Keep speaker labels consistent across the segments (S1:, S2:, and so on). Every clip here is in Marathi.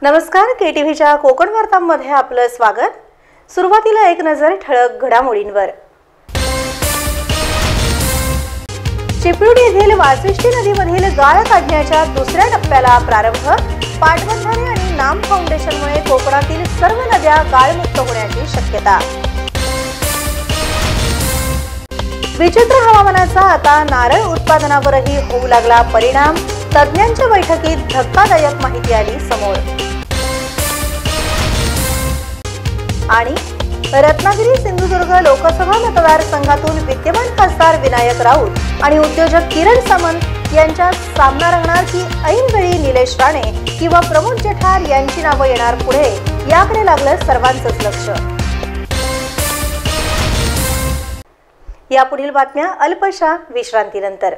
S1: नमस्कार, केटीव्हीच्या कोकण वार्तांमध्ये आपलं स्वागत। सुरुवातीला एक नजर ठळक घडामोडींवर। चिपळूण येथील वासिष्ठी नदीमधील गाळ काढण्याच्या दुसऱ्या टप्प्याला प्रारंभ। पाटबंधारे आणि नाम फाउंडेशनमुळे कोकणातील सर्व नद्या गाळमुक्त होण्याची शक्यता। विचित्र हवामानाचा आता नारळ उत्पादनावरही होऊ लागला परिणाम। तज्ञांच्या बैठकीत धक्कादायक माहिती आली समोर। आणि रत्नागिरी सिंधुदुर्ग लोकसभा मतदारसंघातून विद्यमान खासदार विनायक राऊत आणि उद्योजक किरण सामंत यांच्यात सामना रंगणार की ऐनवेळी निलेश राणे किंवा प्रमोद जठार यांची नावे येणार पुढे, याकडे लागलं सर्वांचंच लक्ष। या पुढील बातम्या अल्पशा विश्रांतीनंतर।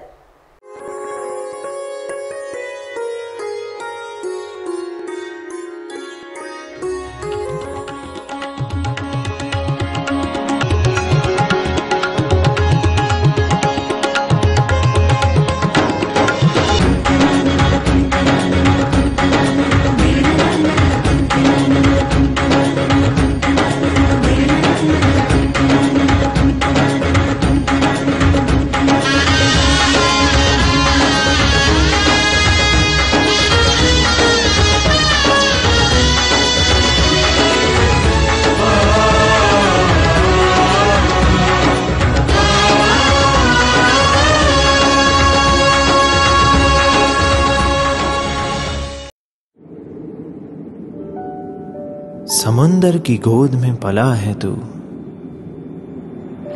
S2: समंदर की गोद में पला है तू,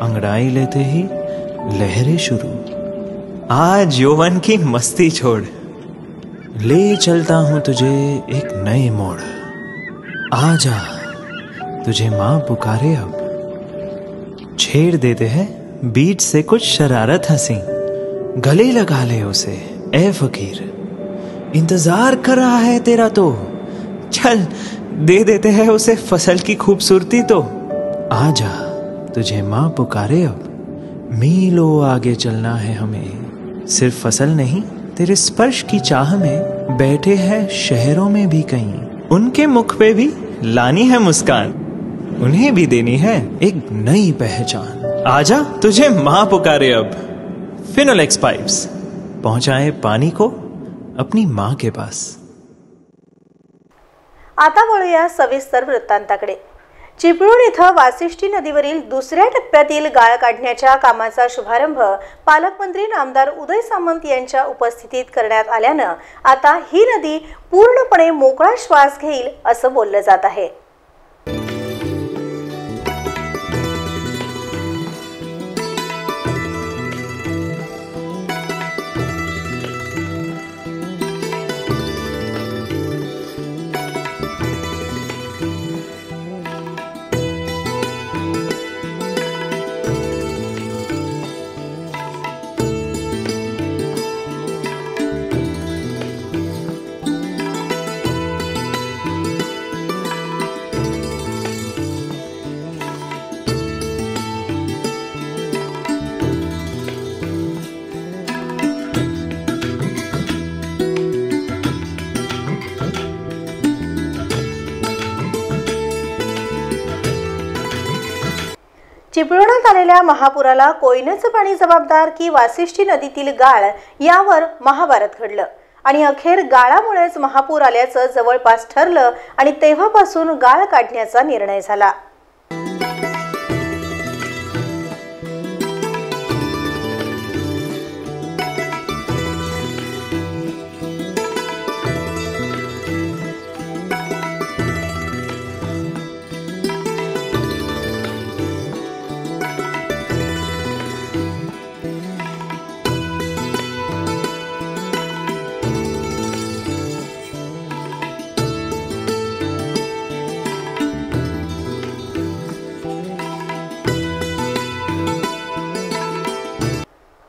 S2: अंगड़ाई लेते ही लहरें शुरू। आज यौवन की मस्ती छोड़, ले चलता हूं तुझे एक नए मोड़। आजा तुझे माँ पुकारे अब, छेड़ देते हैं बीच से कुछ शरारत हंसी। गले लगा ले उसे ए फकीर, इंतजार कर रहा है तेरा तो। चल दे देते हैं उसे फसल की खूबसूरती तो। आजा तुझे माँ पुकारे अब, मीलों आगे चलना है हमें। सिर्फ फसल नहीं, तेरे स्पर्श की चाह में बैठे हैं शहरों में भी कहीं। उनके मुख पे भी लानी है मुस्कान, उन्हें भी देनी है एक नई पहचान। आजा तुझे माँ पुकारे अब। फिनोलेक्स पाइप्स पहुंचाए पानी को अपनी माँ के पास।
S1: आता वळूया सविस्तर वृत्तांताकडे। चिपळूण इथं वासिष्ठी नदीवरील दुसऱ्या टप्प्यातील गाळ काढण्याच्या कामाचा शुभारंभ पालकमंत्री नामदार उदय सामंत यांच्या उपस्थितीत करण्यात आल्यानं आता ही नदी पूर्णपणे मोकळा श्वास घेईल असं बोललं जात आहे। चिपळूणात आलेल्या महापुराला कोयनेचं पाणी जबाबदार की वासिष्ठी नदीतील गाळ, यावर महाभारत घडलं आणि अखेर गाळामुळेच महापूर आल्याचं जवळपास ठरलं आणि तेव्हापासून गाळ काढण्याचा निर्णय झाला।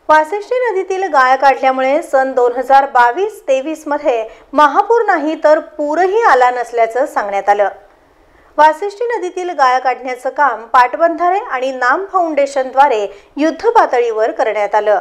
S1: वासिष्ठी नदीतील गाळ काढल्यामुळे सन 2022-23 मध्ये महापूर नाही तर पूरही आला नसल्याचं सांगण्यात आलं। वासिष्ठी नदीतील गाळ काढण्याचं काम पाटबंधारे आणि नाम फाउंडेशनद्वारे युद्ध पातळीवर करण्यात आलं।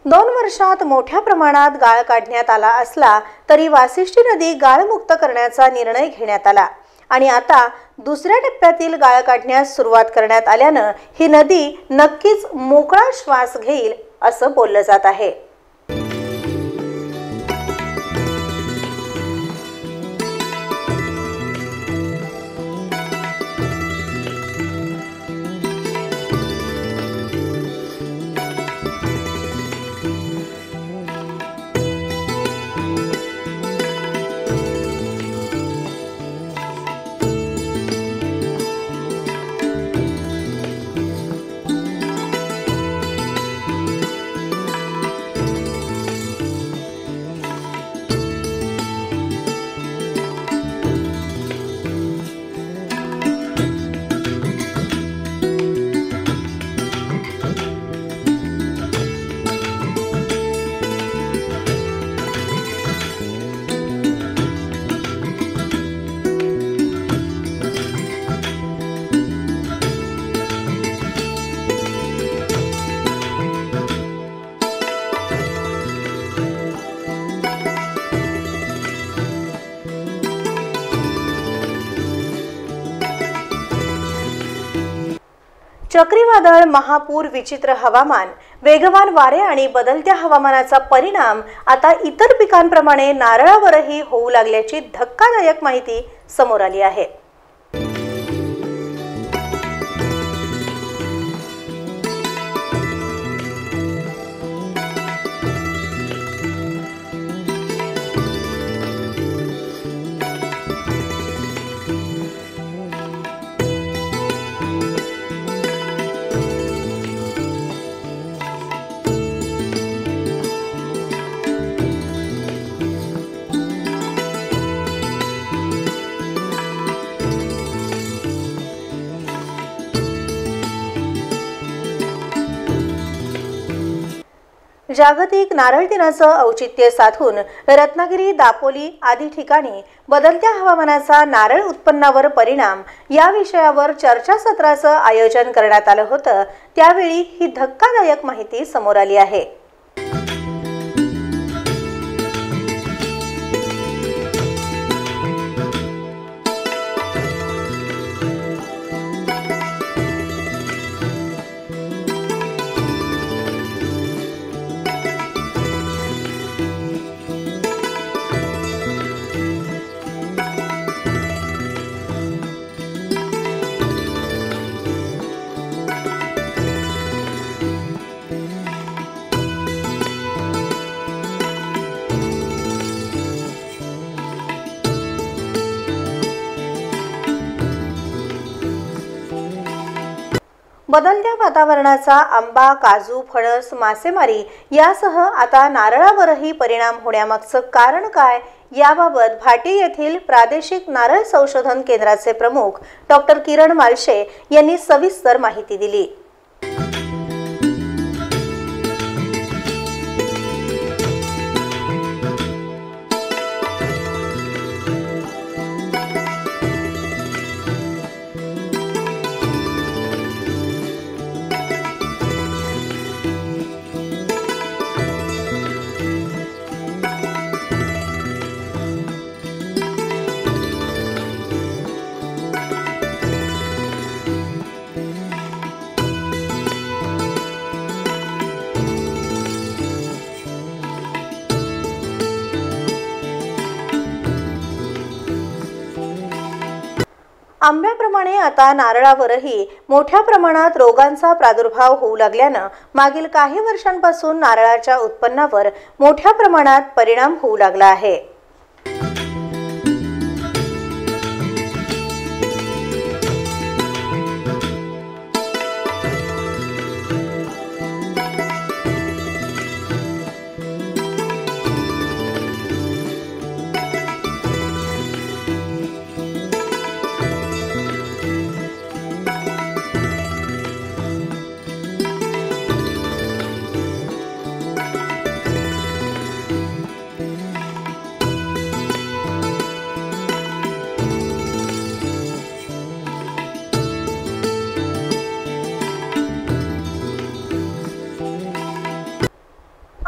S1: 2 वर्षात मोठ्या प्रमाणात गाळ काढण्यात आला असला तरी वाशिष्ठी नदी गाळमुक्त करण्याचा निर्णय घेण्यात आला आणि आता दुसऱ्या टप्प्यातील गाळ काढण्यास सुरुवात करण्यात आल्यानं ही नदी नक्कीच मोकळा श्वास घेईल असं बोललं जात आहे. चक्रीवादळ, महापूर, विचित्र हवामान, वेगवान वारे आणि बदलत्या हवामानाचा परिणाम आता इतर पिकांप्रमाणे नारळावरही होऊ लागल्याची धक्कादायक माहिती समोर आली आहे. जागतिक नारळ दिनाचं औचित्य साधून रत्नागिरी, दापोली आदी ठिकाणी बदलत्या हवामानाचा नारळ उत्पन्नावर परिणाम या विषयावर चर्चासत्राचं आयोजन करण्यात आलं होतं. त्यावेळी ही धक्कादायक माहिती समोर आली आहे. बदलत्या वातावरणाचा आंबा, काजू, फणस, मासेमारी यासह आता नारळावरही परिणाम होण्यामागचं कारण काय याबाबत भाटी येथील प्रादेशिक नारळ संशोधन केंद्राचे प्रमुख डॉक्टर किरण मालशे यांनी सविस्तर माहिती दिली. आंब्याप्रमाणे आता नारळावरही मोठ्या प्रमाणात रोगांचा प्रादुर्भाव होऊ लागल्यानं मागील काही वर्षांपासून नारळाच्या उत्पन्नावर मोठ्या प्रमाणात परिणाम होऊ लागला आहे.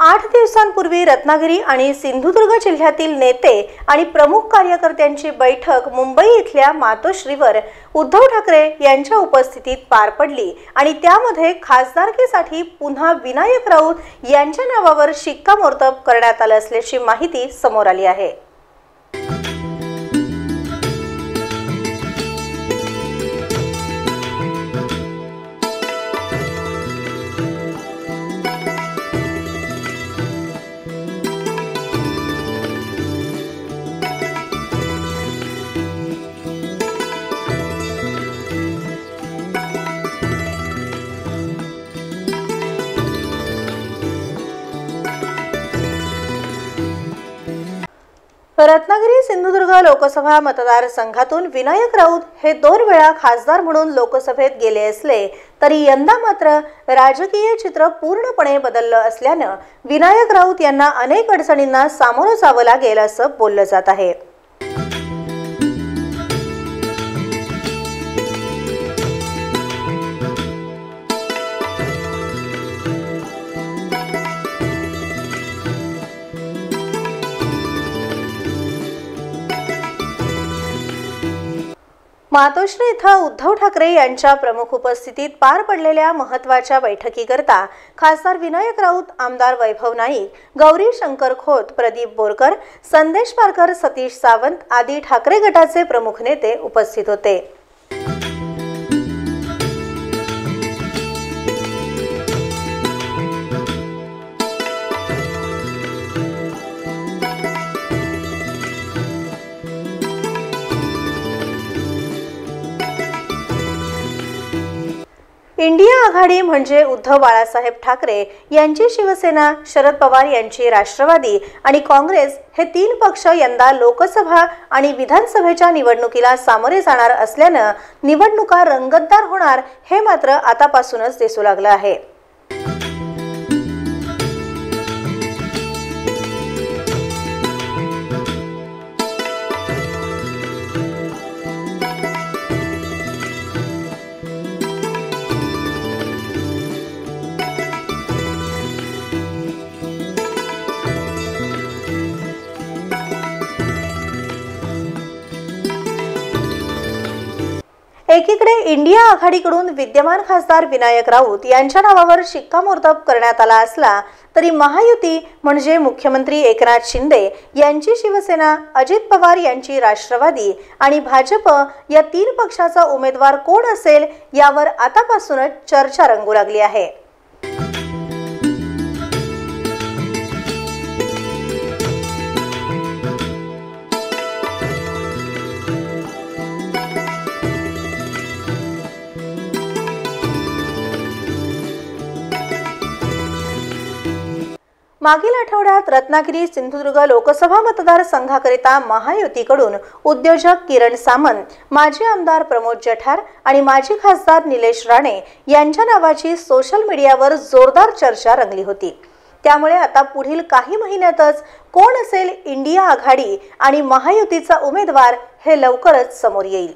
S1: 8 दिवसांपूर्वी रत्नागिरी आणि सिंधुदुर्ग जिल्ह्यातील नेते आणि प्रमुख कार्यकर्त्यांची बैठक मुंबई इथल्या मातोश्रीवर उद्धव ठाकरे यांच्या उपस्थितीत पार पडली आणि त्यामध्ये खासदारकीसाठी पुन्हा विनायक राऊत यांच्या नावावर शिक्कामोर्तब करण्यात आलं असल्याची माहिती समोर आली आहे। रत्नागिरी सिंधुदुर्ग लोकसभा मतदारसंघातून विनायक राऊत हे 2 वेळा खासदार म्हणून लोकसभेत गेले असले तरी यंदा मात्र राजकीय चित्र पूर्णपणे बदललं असल्यानं विनायक राऊत यांना अनेक अडचणींना सामोरं जावं लागेल असं बोललं जात आहे। मातोश्री इथं उद्धव ठाकरे यांच्या प्रमुख उपस्थितीत पार पडलेल्या महत्त्वाच्या बैठकीकरता खासदार विनायक राऊत, आमदार वैभव नाईक, गौरी शंकर खोत, प्रदीप बोरकर, संदेश पारकर, सतीश सावंत आदी ठाकरे गटाचे प्रमुख नेते उपस्थित होते। इंडिया आघाडी म्हणजे उद्धव बाळासाहेब ठाकरे यांची शिवसेना, शरद पवार यांची राष्ट्रवादी आणि काँग्रेस हे 3 पक्ष यंदा लोकसभा आणि विधानसभेच्या निवडणुकीला सामोरे जाणार असल्यानं निवडणुका रंगतदार होणार हे मात्र आतापासूनच दिसू लागलं आहे। एकीकडे इंडिया आघाडीकडून विद्यमान खासदार विनायक राऊत यांच्या नावावर शिक्कामोर्तब करण्यात आला असला तरी महायुती म्हणजे मुख्यमंत्री एकनाथ शिंदे यांची शिवसेना, अजित पवार यांची राष्ट्रवादी आणि भाजप या 3 पक्षाचा उमेदवार कोण असेल यावर आतापासूनच चर्चा रंगू लागली आहे। मागील आठवड्यात रत्नागिरी सिंधुदुर्ग लोकसभा मतदारसंघाकरिता महायुतीकडून उद्योजक किरण सामंत, माजी आमदार प्रमोद जठार आणि माजी खासदार निलेश राणे यांच्या नावाची सोशल मीडियावर जोरदार चर्चा रंगली होती। त्यामुळे आता पुढील काही महिन्यातच कोण असेल इंडिया आघाडी आणि महायुतीचा उमेदवार हे लवकरच समोर येईल।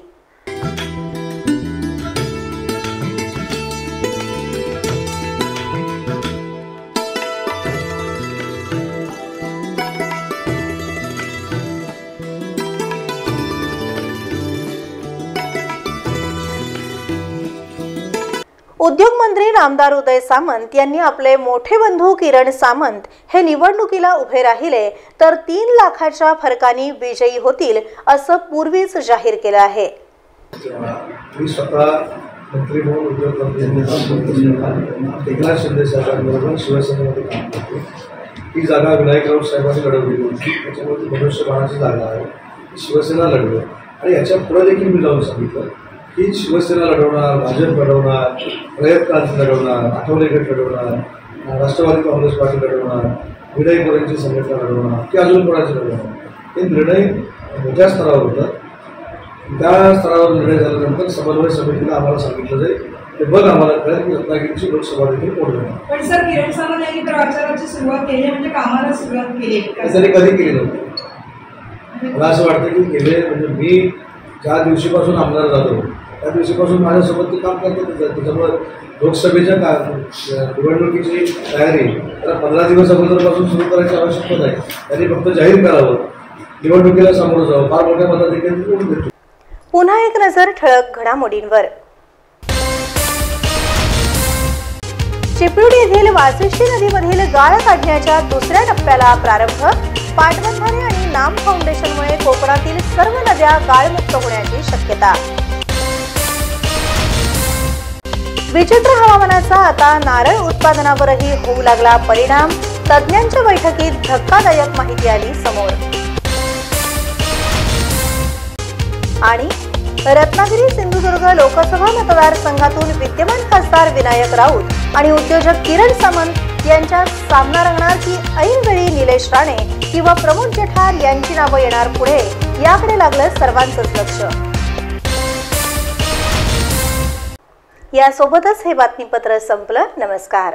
S1: उद्योग मंत्री नामदार उदय सामंत यांनी आपले मोठे बंधू किरण सामंत हे निवडणुकीला उभे राहिले तर 3 लाखाच्या फरकाने विजयी होतील असं पूर्वीच जाहीर केलं आहे।
S3: मी स्वतः मंत्री म्हणून उद्योग मंत्री एकनाथ शिंदे साहेबांबरोबर शिवसेनेमध्ये काम करतो। ही जागा विनायक राऊत साहेबांनी लढवली होती, त्याच्यामुळे ती मनुष्यबळाची जागा आहे, शिवसेना लढवली आणि याच्या पुढे देखील मी जाऊन सांगितलं की शिवसेना लढवणार, भाजप लढवणार, रयत क्रांती लढवणार, आठवले गट लढवणार, राष्ट्रवादी काँग्रेस पार्टी लढवणार, विनायक संघटना लढवणार की अजून कोणाची लढवणार, हे निर्णय मोठ्या स्तरावर होतात। त्या स्तरावर निर्णय झाल्यानंतर समन्वय समितीला आम्हाला सांगितलं जाईल, ते बघ आम्हाला कळेल की रत्नागिरीची लोकसभा देखील कोण होणार।
S4: पण सर, किरण सामंत यांनी प्रचाराची सुरुवात केली म्हणजे कामाला सुरुवात केली
S3: त्यांनी कधी केली नव्हती। मला असं वाटतं की गेले म्हणजे मी ज्या दिवशीपासून आमदार झालो त्या दिवशीपासून माझ्यासोबत ते काम करतातच. त्याच्यामुळे लोकसभेच्या निवडणुकीची तयारी त्याला 15 दिवस अगोदरपासून सुरू करायची आवश्यकता नाही. त्यांनी फक्त जाहीर करावं, निवडणुकीला सामोरं जावं, फार मोठ्या मताधिक्याने निवडून देतो.
S1: पुन्हा एक नजर ठळक घडामोडींवर. चिपळूण येथील वाशिष्ठी नदीमधील गाळ काढण्याच्या दुसऱ्या टप्प्याला प्रारंभ. पाटबंधारे आणि नाम फाउंडेशनमुळे कोकणातील सर्व नद्या गाळमुक्त होण्याची शक्यता. विचित्र हवामानाचा आता नारळ उत्पादनावरही होऊ लागला परिणाम. तज्ज्ञांच्या बैठकीत धक्कादायक माहिती आली समोर. आणि रत्नागिरी सिंधुदुर्ग लोकसभा मतदारसंघातून विद्यमान खासदार विनायक राऊत आणि उद्योजक किरण सामंत यांच्यात सामना रंगणार की ऐनवेळी निलेश राणे किंवा प्रमोद जठार यांची नावं येणार पुढे, याकडे लागलं सर्वांचंच लक्ष. यासोबतच हे बातमीपत्र संपलं. नमस्कार.